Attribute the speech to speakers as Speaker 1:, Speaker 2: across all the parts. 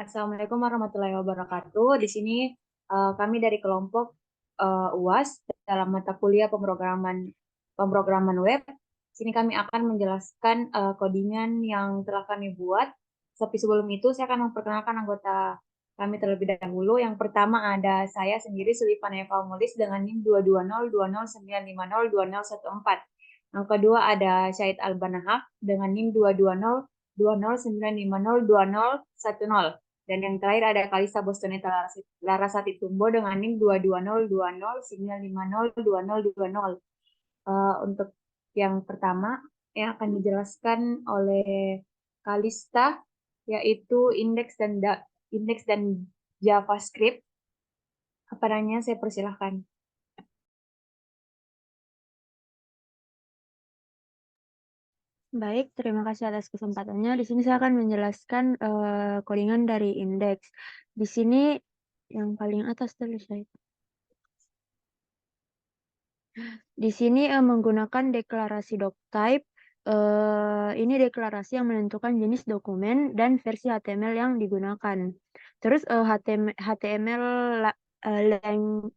Speaker 1: Assalamualaikum warahmatullahi wabarakatuh. Di sini kami dari kelompok UAS dalam mata kuliah pemrograman web. Di sini kami akan menjelaskan codingan yang telah kami buat. Tapi sebelum itu saya akan memperkenalkan anggota kami terlebih dahulu. Yang pertama ada saya sendiri Sulifan Eva Mulis dengan NIM 2202095020014. Yang kedua ada Syahid Albanahak dengan NIM 2202095020010. Dan yang terakhir ada Kalista Bostoneta Larasati Tumbo dengan NIM 2202095020020. Untuk yang pertama yang akan dijelaskan oleh Kalista yaitu indeks dan JavaScript. Apa namanya? Saya persilahkan.
Speaker 2: Baik, terima kasih atas kesempatannya. Di sini saya akan menjelaskan codingan dari indeks. Di sini yang paling atas dulu saya. Di sini menggunakan deklarasi doctype. Ini deklarasi yang menentukan jenis dokumen dan versi HTML yang digunakan. Terus HTML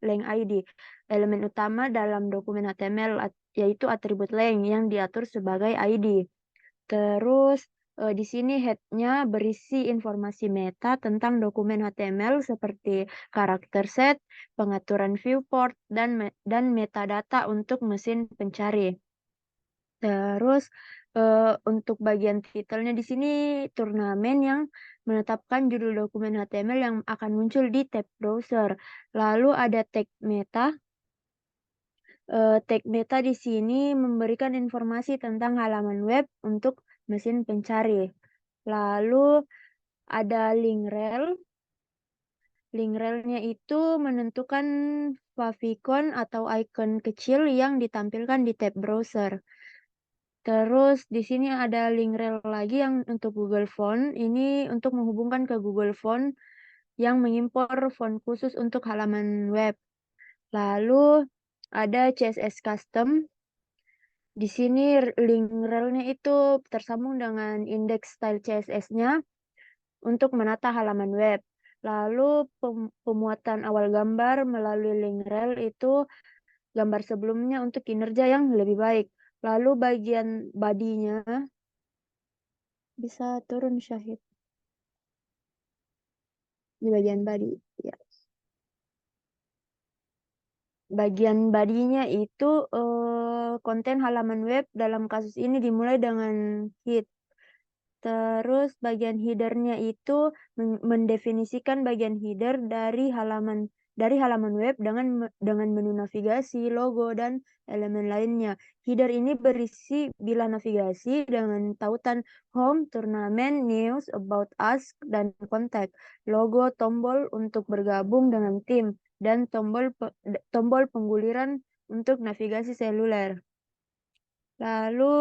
Speaker 2: length ID. Elemen utama dalam dokumen HTML yaitu atribut length yang diatur sebagai ID. Terus di sini head-nya berisi informasi meta tentang dokumen HTML seperti karakter set, pengaturan viewport, dan metadata untuk mesin pencari. Terus untuk bagian titelnya di sini turnamen yang menetapkan judul dokumen HTML yang akan muncul di tab browser. Lalu ada tag meta. Tag meta di sini memberikan informasi tentang halaman web untuk mesin pencari. Lalu ada link rel. Link relnya itu menentukan favicon atau icon kecil yang ditampilkan di tab browser. Terus di sini ada link rel lagi yang untuk Google Font. Ini untuk menghubungkan ke Google Font yang mengimpor font khusus untuk halaman web. Lalu ada CSS custom. Di sini link relnya itu tersambung dengan indeks style CSS-nya untuk menata halaman web. Lalu pemuatan awal gambar melalui link rel itu gambar sebelumnya untuk kinerja yang lebih baik. Lalu bagian bodinya bisa turun Syahid di bagian body. Ya. Bagian bodinya itu konten halaman web dalam kasus ini dimulai dengan hit. Terus bagian headernya itu mendefinisikan bagian header dari halaman web dengan menu navigasi, logo, dan elemen lainnya. Header ini berisi bilah navigasi dengan tautan home, turnamen, news, about us, dan kontak. Logo, tombol untuk bergabung dengan tim, dan tombol pengguliran untuk navigasi seluler. Lalu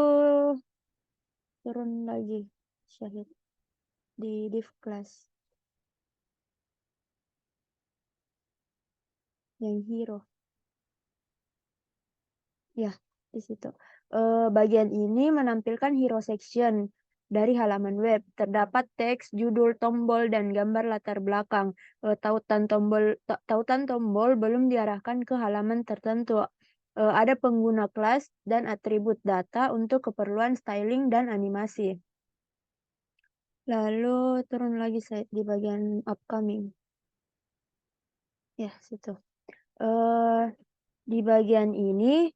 Speaker 2: turun lagi Syahid di div class yang hero ya di situ. Bagian ini menampilkan hero section dari halaman web. Terdapat teks, judul, tombol, dan gambar latar belakang. Tautan tombol belum diarahkan ke halaman tertentu. Ada pengguna kelas dan atribut data untuk keperluan styling dan animasi. Lalu turun lagi saya di bagian upcoming. Ya, situ. Di bagian ini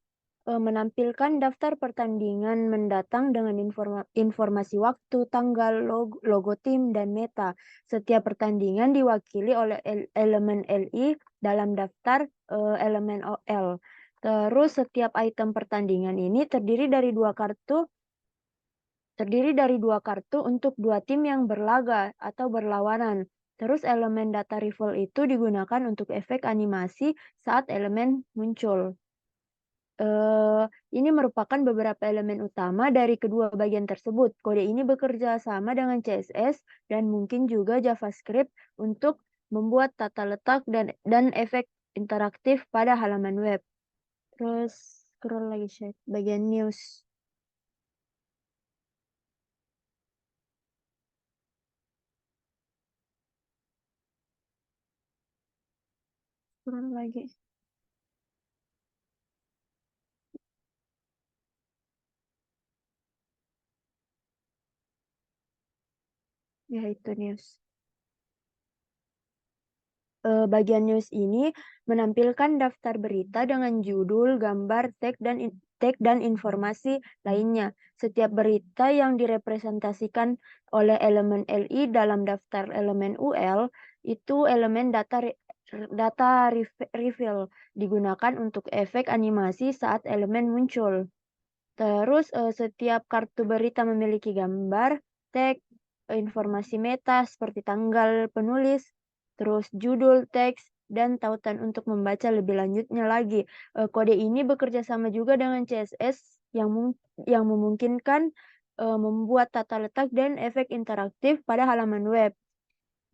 Speaker 2: menampilkan daftar pertandingan mendatang dengan informasi waktu, tanggal, logo tim, dan meta. Setiap pertandingan diwakili oleh elemen LI dalam daftar elemen OL. Terus setiap item pertandingan ini terdiri dari dua kartu untuk dua tim yang berlaga atau berlawanan. Terus elemen data rival itu digunakan untuk efek animasi saat elemen muncul. Ini merupakan beberapa elemen utama dari kedua bagian tersebut. Kode ini bekerja sama dengan CSS dan mungkin juga JavaScript untuk membuat tata letak dan efek interaktif pada halaman web. Terus scroll lagi bagian news. Scroll lagi. Ya, itu news. Bagian news ini menampilkan daftar berita dengan judul, gambar, teks dan informasi lainnya. Setiap berita yang direpresentasikan oleh elemen LI dalam daftar elemen UL itu elemen reveal digunakan untuk efek animasi saat elemen muncul. Terus setiap kartu berita memiliki gambar, teks, informasi meta seperti tanggal penulis, terus judul, teks, dan tautan untuk membaca lebih lanjutnya lagi. Kode ini bekerja sama juga dengan CSS yang memungkinkan membuat tata letak dan efek interaktif pada halaman web.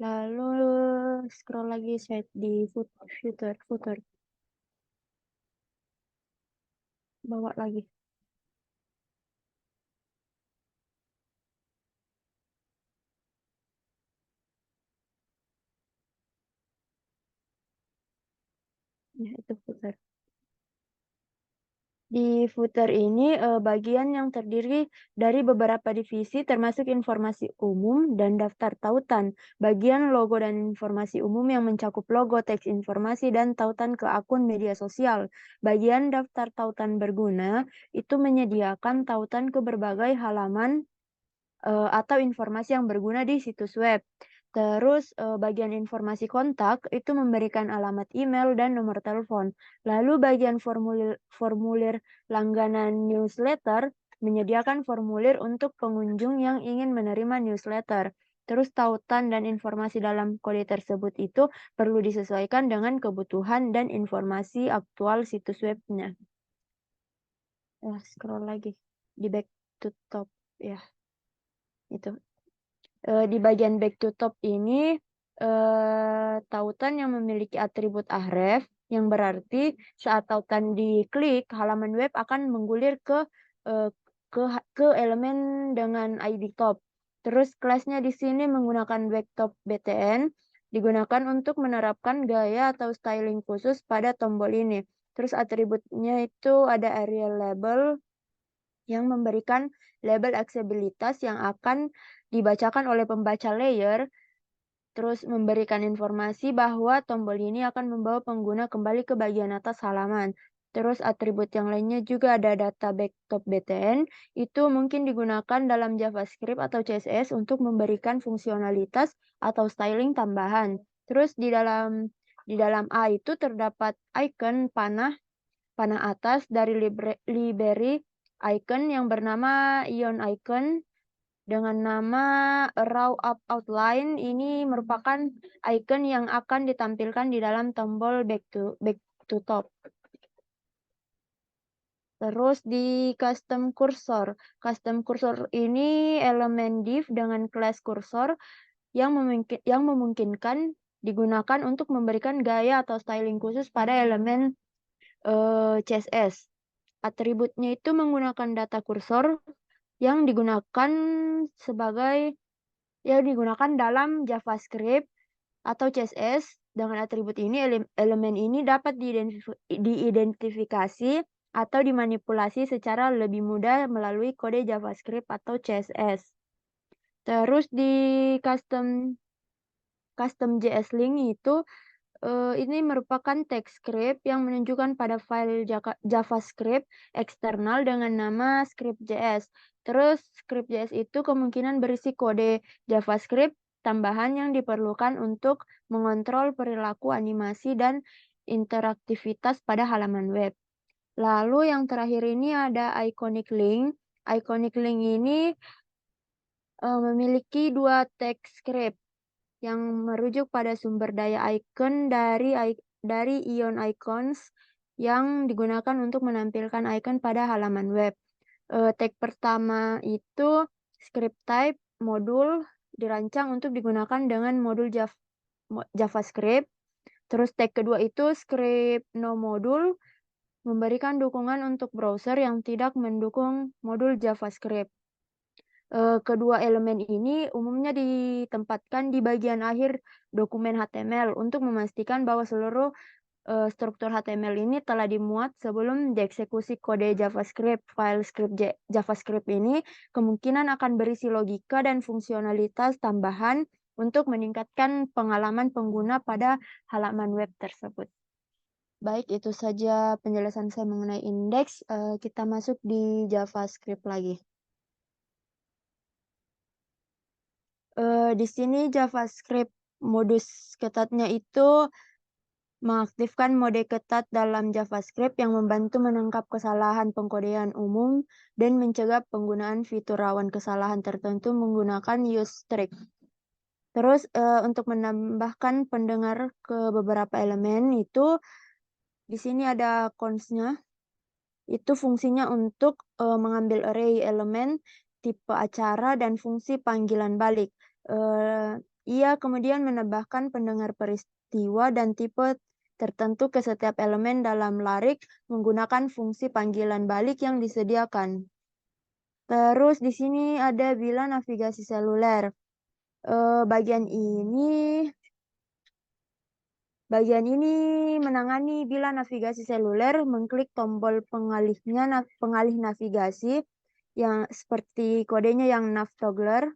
Speaker 2: Lalu scroll lagi slide di footer. Bawa lagi. Ya, itu footer. Di footer ini bagian yang terdiri dari beberapa divisi termasuk informasi umum dan daftar tautan. Bagian logo dan informasi umum yang mencakup logo, teks informasi, dan tautan ke akun media sosial. Bagian daftar tautan berguna itu menyediakan tautan ke berbagai halaman atau informasi yang berguna di situs web. Terus bagian informasi kontak itu memberikan alamat email dan nomor telepon. Lalu bagian formulir langganan newsletter menyediakan formulir untuk pengunjung yang ingin menerima newsletter. Terus tautan dan informasi dalam kode tersebut itu perlu disesuaikan dengan kebutuhan dan informasi aktual situs webnya. Scroll lagi di back to top ya. Itu. Di bagian back to top ini tautan yang memiliki atribut ahref yang berarti saat tautan diklik halaman web akan menggulir eh, ke elemen dengan ID top. Terus kelasnya di sini menggunakan backtop BTN digunakan untuk menerapkan gaya atau styling khusus pada tombol ini. Terus atributnya itu ada area label yang memberikan label aksesibilitas yang akan dibacakan oleh pembaca layer, terus memberikan informasi bahwa tombol ini akan membawa pengguna kembali ke bagian atas halaman. Terus atribut yang lainnya juga ada data backtop BTN, itu mungkin digunakan dalam JavaScript atau CSS untuk memberikan fungsionalitas atau styling tambahan. Terus di dalam A itu terdapat icon panah atas dari library icon yang bernama Ion Icon dengan nama Raw Up Outline. Ini merupakan icon yang akan ditampilkan di dalam tombol back to top. Terus di custom cursor. Custom cursor ini elemen div dengan kelas cursor yang memungkinkan digunakan untuk memberikan gaya atau styling khusus pada elemen CSS. Atributnya itu menggunakan data kursor yang digunakan dalam JavaScript atau CSS. Dengan atribut ini, elemen ini dapat diidentifikasi atau dimanipulasi secara lebih mudah melalui kode JavaScript atau CSS. Terus di custom JS link itu ini merupakan text script yang menunjukkan pada file JavaScript eksternal dengan nama script.js. Terus script.js itu kemungkinan berisi kode JavaScript tambahan yang diperlukan untuk mengontrol perilaku animasi dan interaktivitas pada halaman web. Lalu yang terakhir ini ada iconic link. Iconic link ini memiliki dua text script yang merujuk pada sumber daya icon dari Ion Icons yang digunakan untuk menampilkan icon pada halaman web. Tag pertama itu script type modul dirancang untuk digunakan dengan modul JavaScript. Terus tag kedua itu script no modul memberikan dukungan untuk browser yang tidak mendukung modul JavaScript. Kedua elemen ini umumnya ditempatkan di bagian akhir dokumen HTML untuk memastikan bahwa seluruh struktur HTML ini telah dimuat sebelum dieksekusi kode JavaScript. File script JavaScript ini kemungkinan akan berisi logika dan fungsionalitas tambahan untuk meningkatkan pengalaman pengguna pada halaman web tersebut. Baik, itu saja penjelasan saya mengenai indeks. Kita masuk di JavaScript lagi. Di sini JavaScript modus ketatnya itu mengaktifkan mode ketat dalam JavaScript yang membantu menangkap kesalahan pengkodean umum dan mencegah penggunaan fitur rawan kesalahan tertentu menggunakan use strict. Terus untuk menambahkan pendengar ke beberapa elemen itu di sini ada cons-nya. Itu fungsinya untuk mengambil array elemen, tipe acara, dan fungsi panggilan balik. Ia kemudian menambahkan pendengar peristiwa dan tipe tertentu ke setiap elemen dalam larik menggunakan fungsi panggilan balik yang disediakan. Terus di sini ada bila navigasi seluler. Bagian ini menangani bila navigasi seluler mengklik tombol pengalih navigasi yang seperti kodenya yang navtoggler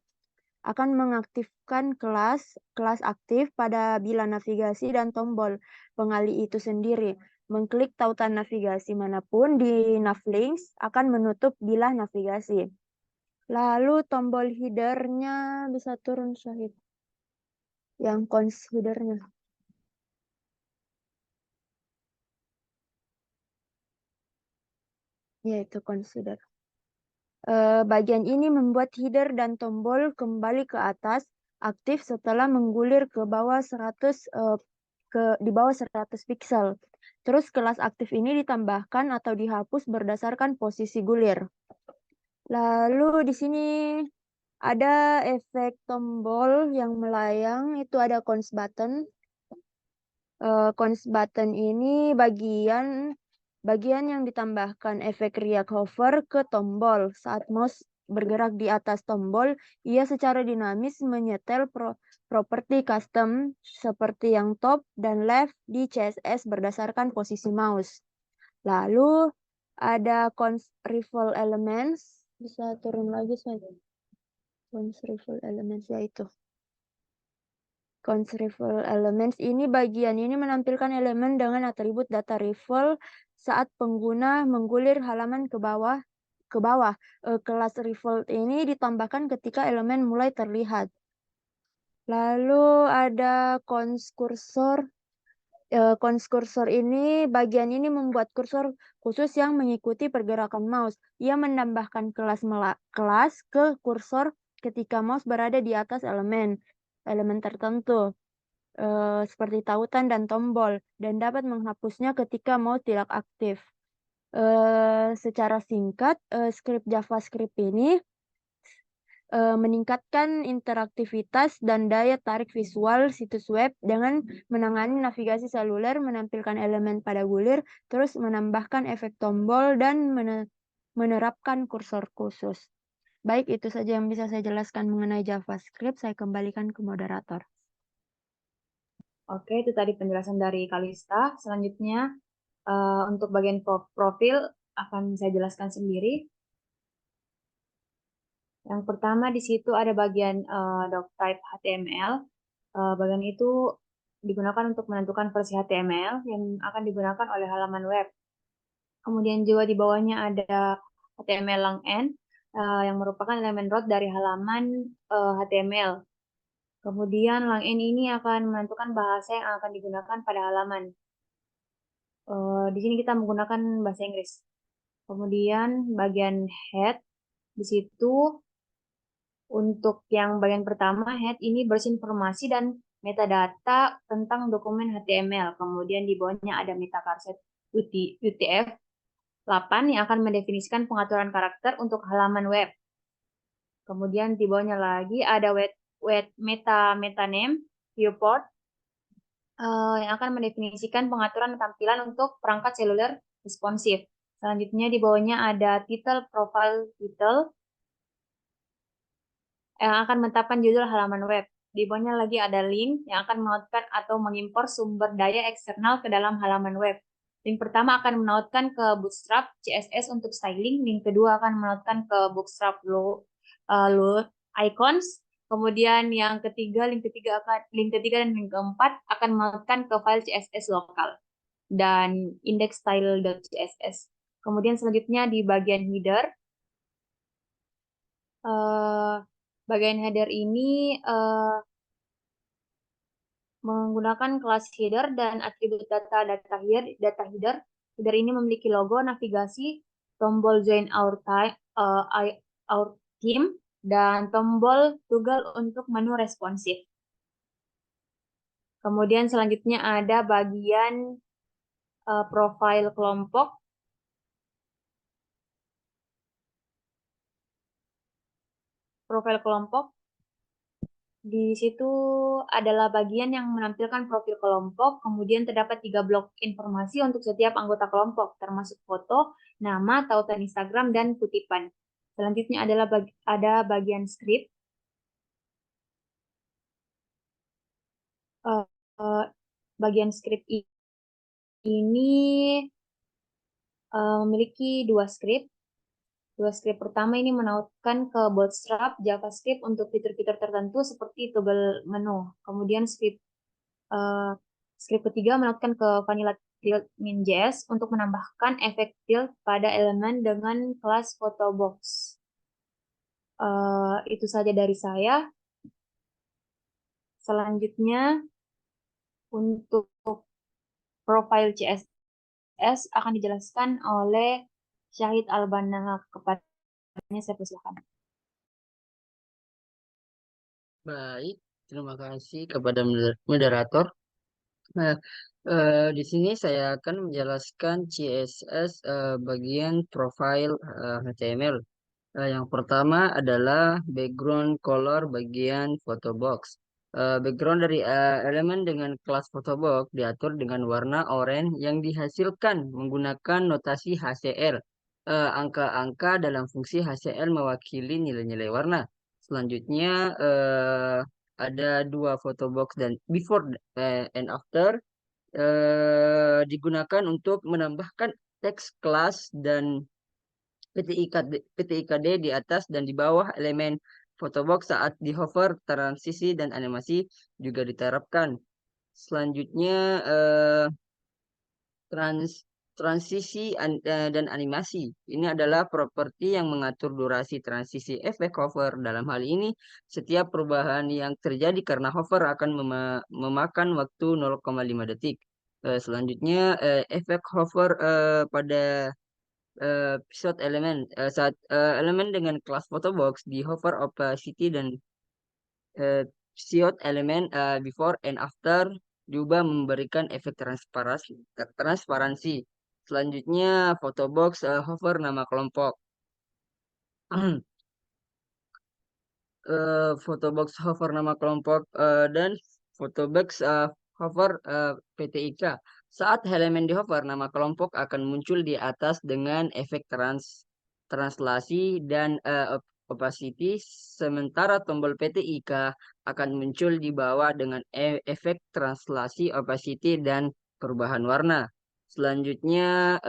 Speaker 2: akan mengaktifkan kelas aktif pada bila navigasi dan tombol pengalih itu sendiri. Mengklik tautan navigasi manapun di navlinks akan menutup bila navigasi. Lalu tombol header-nya bisa turun Syahid. Yang cons header-nya. Yaitu consider. Bagian ini membuat header dan tombol kembali ke atas aktif setelah menggulir ke bawah 100 di bawah 100 pixel. Terus kelas aktif ini ditambahkan atau dihapus berdasarkan posisi gulir. Lalu di sini ada efek tombol yang melayang, itu ada cons button. Cons button ini bagian yang ditambahkan efek riak hover ke tombol. Saat mouse bergerak di atas tombol, ia secara dinamis menyetel properti custom seperti yang top dan left di CSS berdasarkan posisi mouse. Lalu ada cons rival elements, bisa turun lagi saja. Cons rival elements yaitu. Cons rival elements ini bagian ini menampilkan elemen dengan atribut data rival saat pengguna menggulir halaman ke bawah. Kelas rival ini ditambahkan ketika elemen mulai terlihat. Lalu ada cons cursor. Cons cursor ini bagian ini membuat kursor khusus yang mengikuti pergerakan mouse. Ia menambahkan kelas ke kursor ketika mouse berada di atas elemen tertentu seperti tautan dan tombol dan dapat menghapusnya ketika mouse tidak aktif. Secara singkat, script JavaScript ini meningkatkan interaktivitas dan daya tarik visual situs web dengan menangani navigasi seluler, menampilkan elemen pada gulir, terus menambahkan efek tombol dan menerapkan kursor khusus. Baik, itu saja yang bisa saya jelaskan mengenai JavaScript. Saya kembalikan ke moderator.
Speaker 1: Oke, itu tadi penjelasan dari Kalista. Selanjutnya, untuk bagian profil akan saya jelaskan sendiri. Yang pertama di situ ada bagian doctype HTML. Bagian itu digunakan untuk menentukan versi HTML yang akan digunakan oleh halaman web. Kemudian juga di bawahnya ada HTML lang n yang merupakan elemen root dari halaman HTML. Kemudian lang n ini akan menentukan bahasa yang akan digunakan pada halaman. Di sini kita menggunakan bahasa Inggris. Kemudian bagian head di situ untuk yang bagian pertama head ini berisi informasi dan metadata tentang dokumen HTML. Kemudian di bawahnya ada metacarset UTF-8 yang akan mendefinisikan pengaturan karakter untuk halaman web. Kemudian di bawahnya lagi ada meta name viewport yang akan mendefinisikan pengaturan tampilan untuk perangkat seluler responsif. Selanjutnya di bawahnya ada title profile title yang akan menetapkan judul halaman web. di bawahnya lagi ada link yang akan menautkan atau mengimpor sumber daya eksternal ke dalam halaman web. Link pertama akan menautkan ke Bootstrap CSS untuk styling, link kedua akan menautkan ke Bootstrap icons, kemudian link ketiga dan link keempat akan menautkan ke file CSS lokal dan index.style.css. Kemudian selanjutnya di eh, bagian header ini eh, menggunakan kelas header dan atribut data header. Header ini memiliki logo, navigasi, tombol join our team, dan tombol toggle untuk menu responsif. Kemudian selanjutnya ada bagian profil kelompok. Profil kelompok di situ adalah bagian yang menampilkan profil kelompok, kemudian terdapat 3 blok informasi untuk setiap anggota kelompok, termasuk foto, nama, tautan Instagram, dan kutipan. Selanjutnya adalah ada bagian script. Eh, eh, bagian script ini memiliki dua script. Dua script pertama ini menautkan ke Bootstrap JavaScript untuk fitur-fitur tertentu seperti toggle menu. Kemudian eh, script ketiga menautkan ke Vanilla Tilt min.js untuk menambahkan efek tilt pada elemen dengan kelas photobox. Itu saja dari saya. Selanjutnya untuk profile CSS akan dijelaskan oleh Syahid Albana. Kepadanya saya persilakan.
Speaker 3: Baik, terima kasih kepada moderator. Nah, di sini saya akan menjelaskan CSS bagian profile HTML. Yang pertama adalah background color bagian photo box. Background dari elemen dengan kelas photo box diatur dengan warna oranye yang dihasilkan menggunakan notasi HCL. Angka-angka dalam fungsi HCL mewakili nilai-nilai warna. Selanjutnya ada dua photo box dan before and after digunakan untuk menambahkan teks kelas dan PTIKD di atas dan di bawah elemen photobox saat di hover, transisi dan animasi juga diterapkan. Selanjutnya trans dan animasi. Ini adalah properti yang mengatur durasi transisi efek hover. Dalam hal ini, setiap perubahan yang terjadi karena hover akan memakan waktu 0,5 detik. Selanjutnya, efek hover pada episode elemen saat elemen dengan kelas photobox di hover opacity dan episode elemen before and after diubah memberikan efek transparansi. Selanjutnya photobox hover nama kelompok. Photobox hover nama kelompok dan photobox hover PTIK. Saat elemen di hover, nama kelompok akan muncul di atas dengan efek translasi dan opacity, sementara tombol PTIK akan muncul di bawah dengan efek translasi, opacity, dan perubahan warna. Selanjutnya,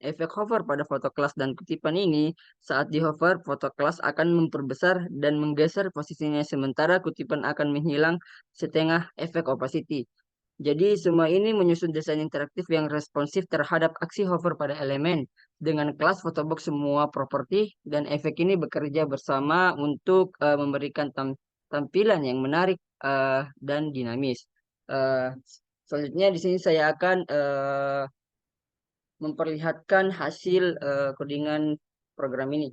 Speaker 3: efek hover pada foto kelas dan kutipan ini, saat di hover, foto kelas akan memperbesar dan menggeser posisinya, sementara kutipan akan menghilang setengah efek opacity. Jadi semua ini menyusun desain interaktif yang responsif terhadap aksi hover pada elemen. Dengan kelas photobox semua properti dan efek ini bekerja bersama untuk memberikan tampilan yang menarik dan dinamis. Eh, Selanjutnya di sini saya akan memperlihatkan hasil codingan program ini.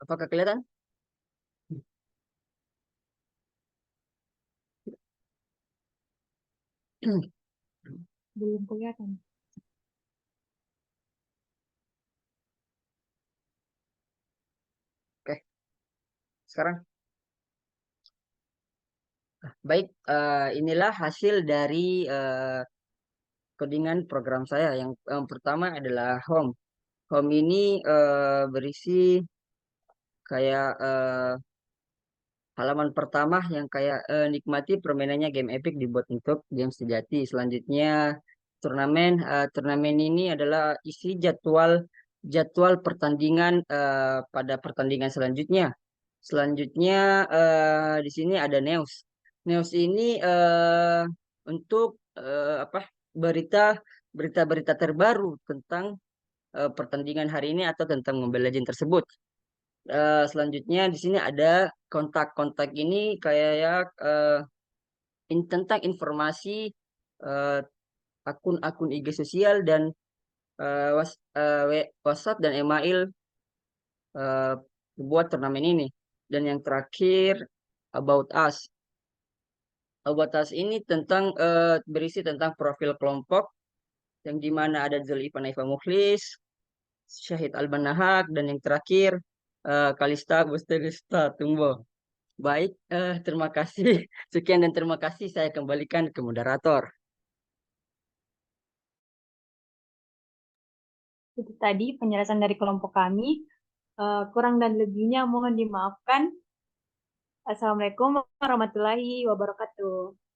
Speaker 3: Apakah kelihatan?
Speaker 1: Belum kelihatan.
Speaker 3: Oke. sekarang. Baik, inilah hasil dari codingan program saya. Yang pertama adalah home. Home ini berisi kayak halaman pertama yang kayak nikmati permainannya game Epic dibuat untuk game sejati. Selanjutnya turnamen. Turnamen ini adalah isi jadwal jadwal pertandingan pada pertandingan selanjutnya. Selanjutnya di sini ada news. News ini untuk apa berita berita-berita terbaru tentang pertandingan hari ini atau tentang Mobile Legends tersebut. Selanjutnya di sini ada kontak-kontak ini kayak tentang informasi eh, akun-akun IG sosial dan WhatsApp dan email eh, buat turnamen ini. Dan yang terakhir about us. About us ini tentang berisi tentang profil kelompok yang dimana ada Zulifan Naifa Mukhlis, Syahid Albanahak, dan yang terakhir Kalista Bustelista Tumbo. Baik, terima kasih. Sekian dan terima kasih. Saya kembalikan ke moderator.
Speaker 1: Itu tadi penjelasan dari kelompok kami. Kurang dan lebihnya mohon dimaafkan. Assalamualaikum warahmatullahi wabarakatuh.